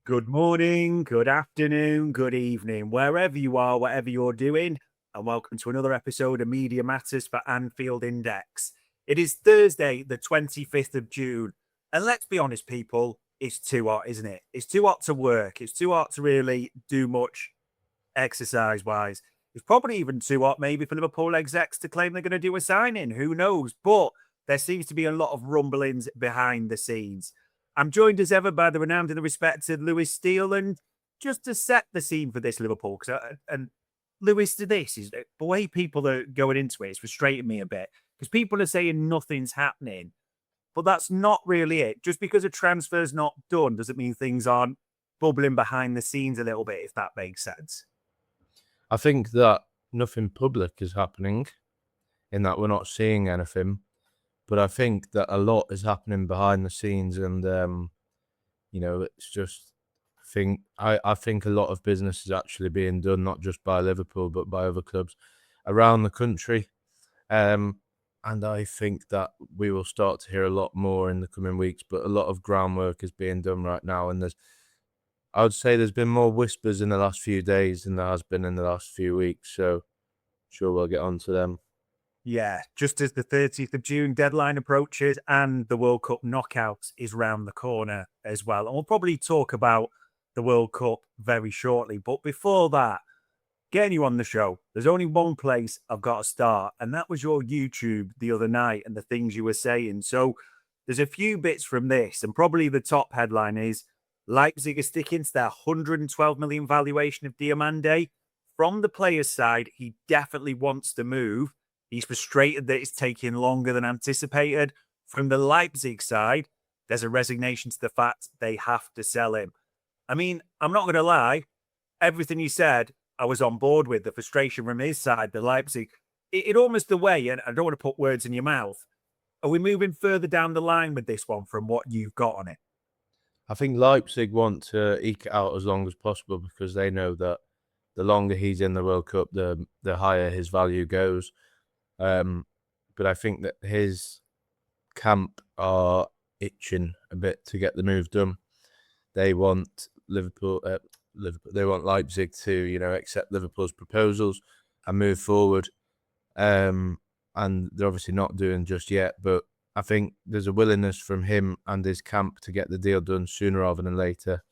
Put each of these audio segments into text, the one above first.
Good morning, good afternoon, good evening, wherever you are, whatever you're doing, and welcome to another episode of Media Matters for Anfield Index. It is Thursday, the 25th of June, and let's be honest, people, it's too hot, isn't it? It's too hot to work. It's too hot to really do much exercise-wise. It's probably even too hot, maybe, for Liverpool execs to claim they're going to do a signing. Who knows? But there seems to be a lot of rumblings behind the scenes. I'm joined as ever by the renowned and the respected Lewis Steele, and just to set the scene for this Liverpool, and Lewis, to this is the way people are going into it. It's frustrating me a bit because people are saying nothing's happening, but that's not really it. Just because a transfer's not done doesn't mean things aren't bubbling behind the scenes a little bit, if that makes sense. I think that nothing public is happening in that we're not seeing anything, but I think that a lot is happening behind the scenes, and it's just I think a lot of business is actually being done not just by Liverpool but by other clubs around the country, and I think that we will start to hear a lot more in the coming weeks. But a lot of groundwork is being done right now, and I would say there's been more whispers in the last few days than there has been in the last few weeks. So sure, we'll get on to them. Yeah, just as the 30th of June deadline approaches and the World Cup knockouts is round the corner as well. And we'll probably talk about the World Cup very shortly. But before that, getting you on the show, there's only one place I've got to start, and that was your YouTube the other night and the things you were saying. So there's a few bits from this, and probably the top headline is Leipzig are sticking to their 112 million valuation of Diomande. From the player's side, he definitely wants to move. He's frustrated that it's taking longer than anticipated. From the Leipzig side, there's a resignation to the fact they have to sell him. I mean, I'm not going to lie, everything you said, I was on board with. The frustration from his side, the Leipzig, it almost the way, and I don't want to put words in your mouth. Are we moving further down the line with this one from what you've got on it? I think Leipzig want to eke it out as long as possible because they know that the longer he's in the World Cup, the higher his value goes. But I think that his camp are itching a bit to get the move done. They want Liverpool. They want Leipzig to, accept Liverpool's proposals and move forward. And they're obviously not doing just yet, but I think there's a willingness from him and his camp to get the deal done sooner rather than later.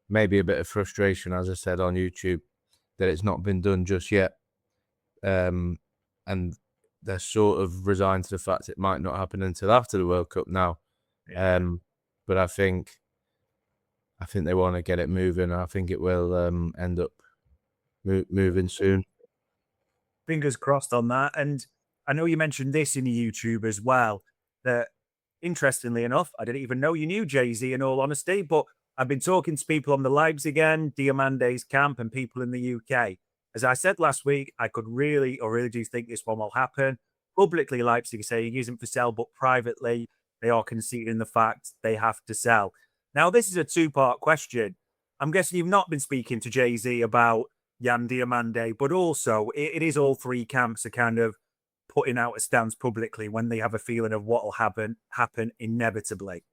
Maybe a bit of frustration, as I said on YouTube, that it's not been done just yet. And they're sort of resigned to the fact it might not happen until after the World Cup now. Yeah. But I think they want to get it moving. I think it will end up moving soon. Fingers crossed on that. And I know you mentioned this in the YouTube as well, that interestingly enough, I didn't even know you knew Jay-Z in all honesty, but I've been talking to people on the Leipzig end, Diamande's camp, and people in the UK. As I said last week, I could really do think this one will happen. Publicly, Leipzig are saying he isn't for sale, but privately, they are conceding the fact they have to sell. Now, this is a two-part question. I'm guessing you've not been speaking to Jay-Z about Yan Diomande, but also it is all three camps are kind of putting out a stance publicly when they have a feeling of what will happen inevitably.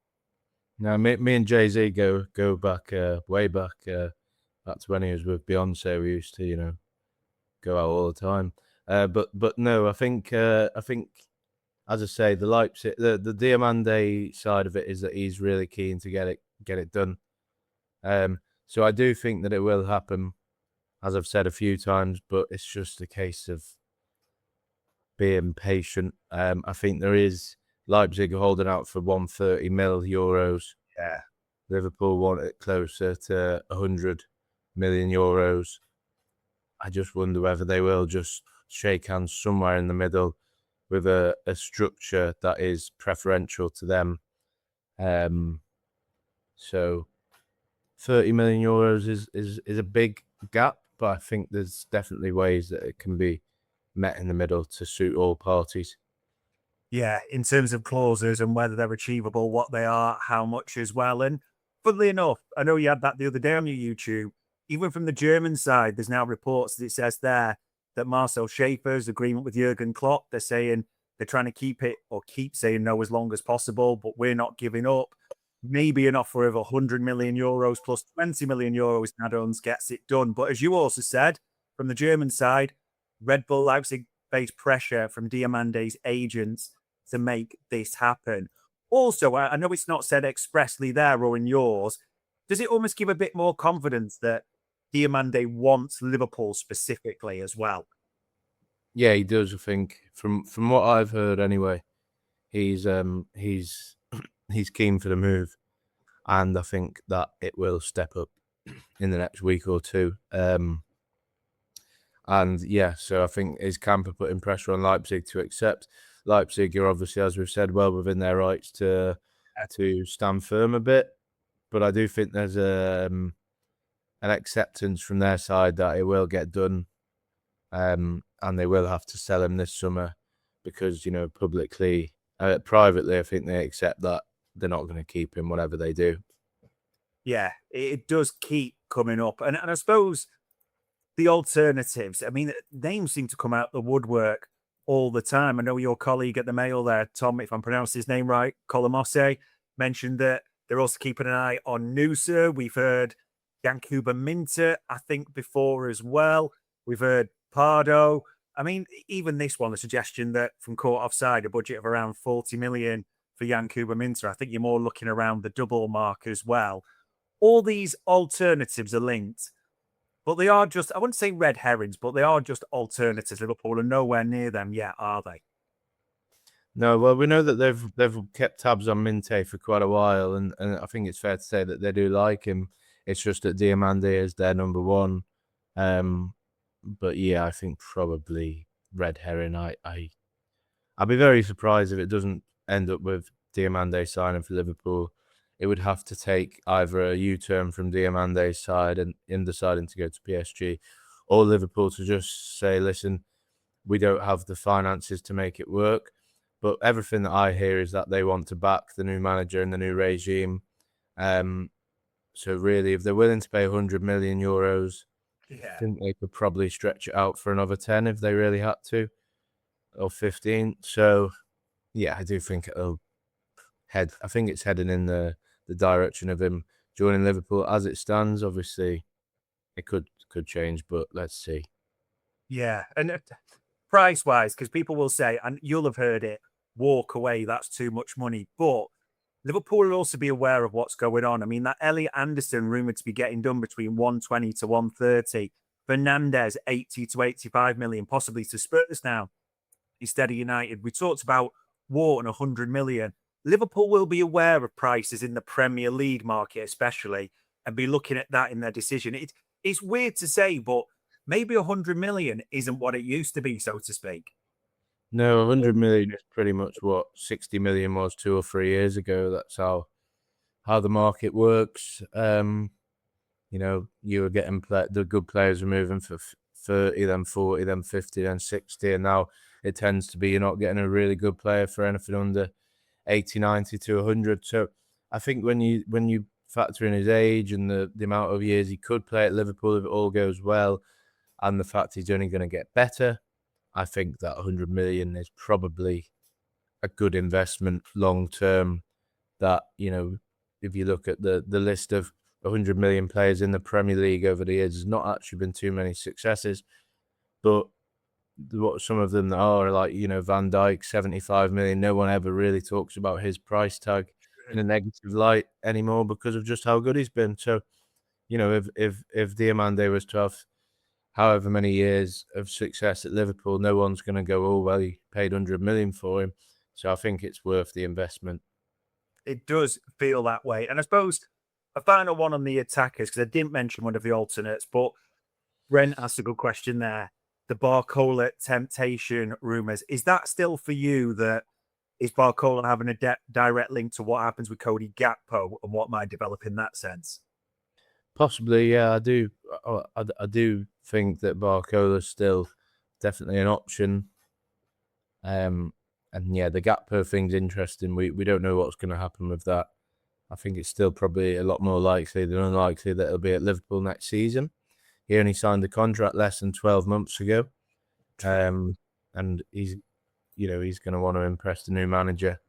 Now, me and Jay-Z go back way back. That's when he was with Beyonce. We used to, go out all the time. But no, I think as I say, the Leipzig, the Diomande side of it is that he's really keen to get it done. So I do think that it will happen, as I've said a few times, but it's just a case of being patient. I think there is Leipzig holding out for 130 mil euros. Yeah. Liverpool want it closer to 100 million euros. I just wonder whether they will just shake hands somewhere in the middle with a structure that is preferential to them. So 30 million euros is a big gap, but I think there's definitely ways that it can be met in the middle to suit all parties. Yeah, in terms of clauses and whether they're achievable, what they are, how much as well. And funnily enough, I know you had that the other day on your YouTube. Even from the German side, there's now reports that it says there that Marcel Schaefer's agreement with Jurgen Klopp, they're saying they're trying to keep saying no as long as possible, but we're not giving up. maybe an offer of 100 million euros plus 20 million euros in add-ons gets it done. But as you also said, from the German side, Red Bull Leipzig face pressure from Diamande's agents to make this happen. Also, I know it's not said expressly there or in yours. Does it almost give a bit more confidence that Diamande wants Liverpool specifically as well? Yeah, he does. I think from what I've heard anyway, he's he's keen for the move, and I think that it will step up in the next week or two. And yeah, so I think his camp are putting pressure on Leipzig to accept. Leipzig are obviously, as we've said, well within their rights to stand firm a bit, but I do think there's an acceptance from their side that it will get done, and they will have to sell him this summer because publicly, privately, I think they accept that they're not going to keep him, whatever they do. Yeah, it does keep coming up. And I suppose the alternatives, I mean, names seem to come out the woodwork all the time. I know your colleague at the Mail there, Tom, if I'm pronouncing his name right, Colomose, mentioned that they're also keeping an eye on Noosa. We've heard Yan Diomande, I think, before as well. We've heard Pardo. I mean, even this one, the suggestion that from Caught Offside, a budget of around 40 million for Yan Diomande, I think you're more looking around the double mark as well. All these alternatives are linked, but they are just, I wouldn't say red herrings, but they are just alternatives. Liverpool are nowhere near them yet, are they? No, well, we know that they've kept tabs on Minte for quite a while, and I think it's fair to say that they do like him. It's just that Diamande is their number one. But yeah, I think probably red herring. I'd be very surprised if it doesn't end up with Diamande signing for Liverpool. It would have to take either a U-turn from Diamande's side and in deciding to go to PSG, or Liverpool to just say, listen, we don't have the finances to make it work. But everything that I hear is that they want to back the new manager and the new regime. So really, if they're willing to pay 100 million euros, I think they could probably stretch it out for another 10 if they really had to, or 15. So yeah, I do think it'll head. I think it's heading in the direction of him joining Liverpool. As it stands, obviously, it could change, but let's see. Yeah. And price wise, because people will say, and you'll have heard it, walk away, that's too much money. But Liverpool will also be aware of what's going on. I mean, that Elliot Anderson rumored to be getting done between 120 to 130. Fernandez, 80 to 85 million, possibly to Spurs now instead of United. We talked about Wharton, 100 million. Liverpool will be aware of prices in the Premier League market, especially, and be looking at that in their decision. It's weird to say, but maybe 100 million isn't what it used to be, so to speak. No, 100 million is pretty much what 60 million was 2 or 3 years ago. That's how the market works. You were getting the good players were moving for 30, then 40, then 50, then 60, and now it tends to be you're not getting a really good player for anything under 80, 90 to 100. So I think when you factor in his age and the amount of years he could play at Liverpool if it all goes well, and the fact he's only going to get better, I think that 100 million is probably a good investment long term. That, if you look at the list of 100 million players in the Premier League over the years, there's not actually been too many successes. But what some of them are, like, Van Dijk, 75 million. No one ever really talks about his price tag in a negative light anymore because of just how good he's been. So, if Diamande was to have however many years of success at Liverpool, no one's going to go, oh, well, he paid 100 million for him. So I think it's worth the investment. It does feel that way. And I suppose a final one on the attackers, because I didn't mention one of the alternates, but Brent asked a good question there. The Barcola temptation rumours. Is that still for you that is Barcola having a direct link to what happens with Cody Gakpo and what might develop in that sense? Possibly, yeah, I do. I do think that Barcola's still definitely an option. And yeah, the Gakpo thing's interesting. We don't know what's going to happen with that. I think it's still probably a lot more likely than unlikely that he'll be at Liverpool next season. He only signed the contract less than 12 months ago. And he's going to want to impress the new manager.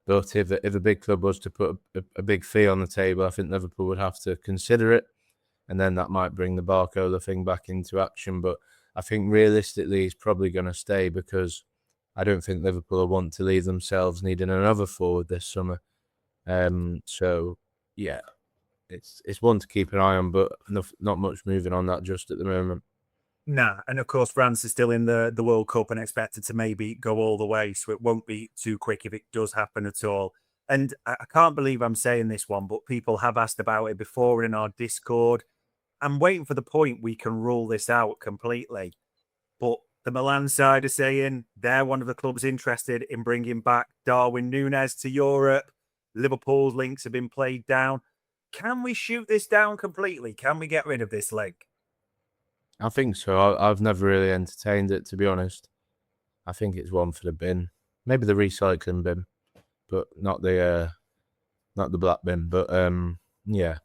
But if a big club was to put a big fee on the table, I think Liverpool would have to consider it, and then that might bring the Barcola thing back into action. But I think realistically, he's probably going to stay because I don't think Liverpool will want to leave themselves needing another forward this summer. So yeah, it's one to keep an eye on, but not much moving on that just at the moment. Nah, and of course, France is still in the World Cup and expected to maybe go all the way, so it won't be too quick if it does happen at all. And I can't believe I'm saying this one, but people have asked about it before in our Discord. I'm waiting for the point we can rule this out completely. But the Milan side are saying they're one of the clubs interested in bringing back Darwin Nunez to Europe. Liverpool's links have been played down. Can we shoot this down completely? Can we get rid of this link? I think so. I've never really entertained it, to be honest. I think it's one for the bin, maybe the recycling bin, but not the black bin. But yeah,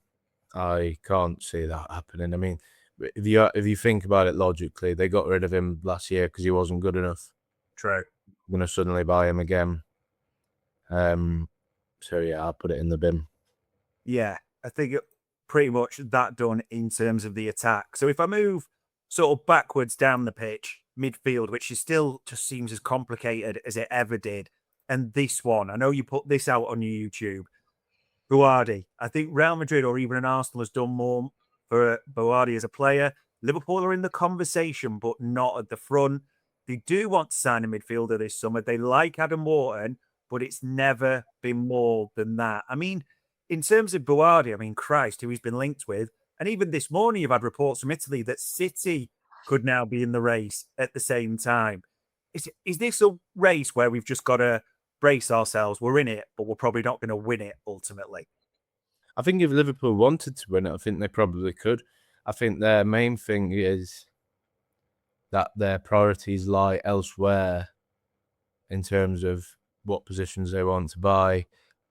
I can't see that happening. I mean, if you think about it logically, they got rid of him last year because he wasn't good enough. True. I'm gonna suddenly buy him again. So yeah, I'll put it in the bin. Yeah, I think pretty much that done in terms of the attack. So if I move sort of backwards down the pitch, midfield, which is still just seems as complicated as it ever did. And this one, I know you put this out on your YouTube. Buardi. I think Real Madrid or even an Arsenal has done more for Buardi as a player. Liverpool are in the conversation, but not at the front. They do want to sign a midfielder this summer. They like Adam Wharton, but it's never been more than that. I mean, in terms of Buardi, I mean, Christ, who he's been linked with. And even this morning, you've had reports from Italy that City could now be in the race at the same time. Is this a race where we've just got to brace ourselves? We're in it, but we're probably not going to win it ultimately. I think if Liverpool wanted to win it, I think they probably could. I think their main thing is that their priorities lie elsewhere in terms of what positions they want to buy.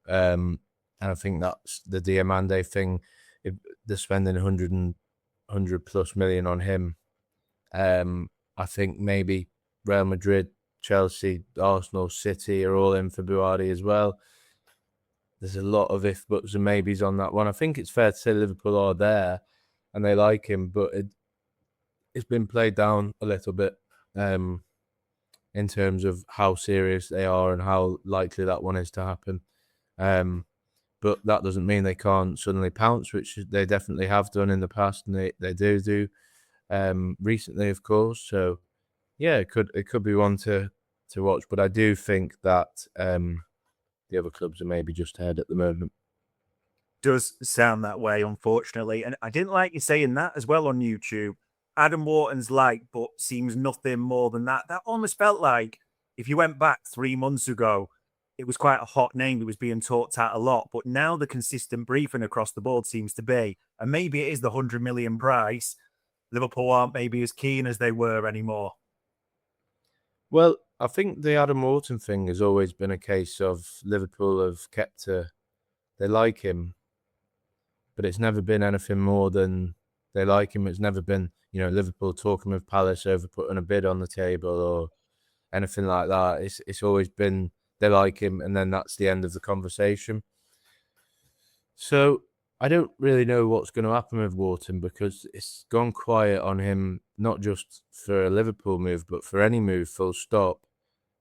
And I think that's the Diomande thing. If they're spending 100 plus million on him, I think maybe Real Madrid, Chelsea, Arsenal, City are all in for Buardi as well. There's a lot of if, buts, and maybes on that one. I think it's fair to say Liverpool are there and they like him, but it's been played down a little bit in terms of how serious they are and how likely that one is to happen. But that doesn't mean they can't suddenly pounce, which they definitely have done in the past, and they do recently, of course. So yeah, it could be one to watch. But I do think that the other clubs are maybe just ahead at the moment. Does sound that way, unfortunately. And I didn't like you saying that as well on YouTube. Adam Wharton's like, but seems nothing more than that. That almost felt like if you went back 3 months ago, it was quite a hot name that was being talked at a lot. But now the consistent briefing across the board seems to be, and maybe it is the 100 million price. Liverpool aren't maybe as keen as they were anymore. Well, I think the Adam Wharton thing has always been a case of Liverpool have kept they like him, but it's never been anything more than they like him. It's never been, Liverpool talking with Palace over putting a bid on the table or anything like that. It's always been they like him, and then that's the end of the conversation. So I don't really know what's going to happen with Wharton because it's gone quiet on him, not just for a Liverpool move, but for any move, full stop.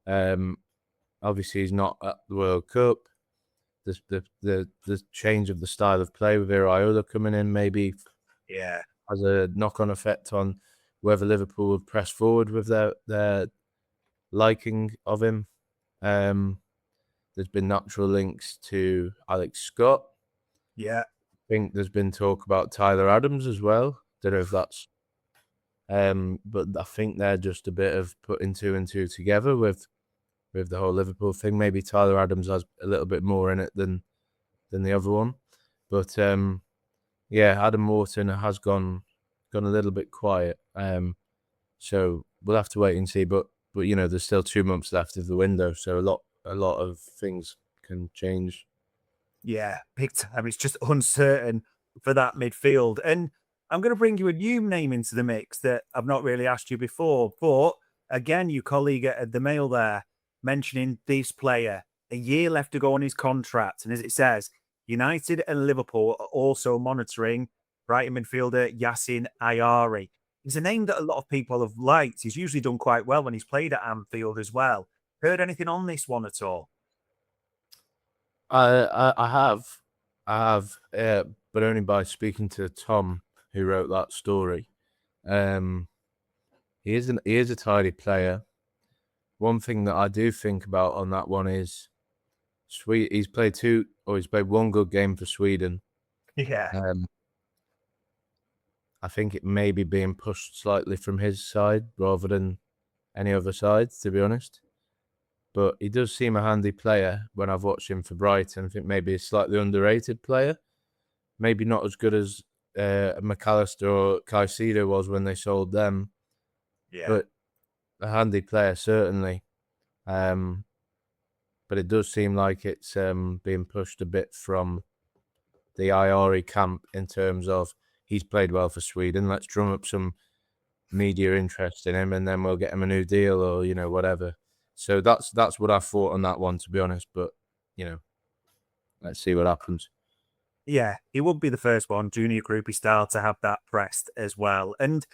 Obviously, he's not at the World Cup. The change of the style of play with Iraola coming in maybe has a knock-on effect on whether Liverpool would press forward with their liking of him. There's been natural links to Alex Scott. Yeah. I think there's been talk about Tyler Adams as well. Don't know if that's but I think they're just a bit of putting two and two together with the whole Liverpool thing. Maybe Tyler Adams has a little bit more in it than the other one. But yeah, Adam Wharton has gone a little bit quiet. So we'll have to wait and see. But there's still 2 months left of the window, so a lot of things can change. Yeah, big time. It's just uncertain for that midfield. And I'm going to bring you a new name into the mix that I've not really asked you before. But again, your colleague at the Mail there mentioning this player, a year left to go on his contract. And as it says, United and Liverpool are also monitoring Brighton midfielder Yasin Ayari. He's a name that a lot of people have liked. He's usually done quite well when he's played at Anfield as well. Heard anything on this one at all? I have, but only by speaking to Tom, who wrote that story. He is a tidy player. One thing that I do think about on that one is he's played one good game for Sweden. Yeah. I think it may be being pushed slightly from his side rather than any other side, to be honest. But he does seem a handy player when I've watched him for Brighton. I think maybe a slightly underrated player. Maybe not as good as McAllister or Caicedo was when they sold them. Yeah. But a handy player, certainly. But it does seem like it's being pushed a bit from the Ayari camp in terms of he's played well for Sweden. Let's drum up some media interest in him, and then we'll get him a new deal or whatever. So that's what I thought on that one, to be honest. But let's see what happens. Yeah, he would be the first one, junior groupie style, to have that pressed as well. And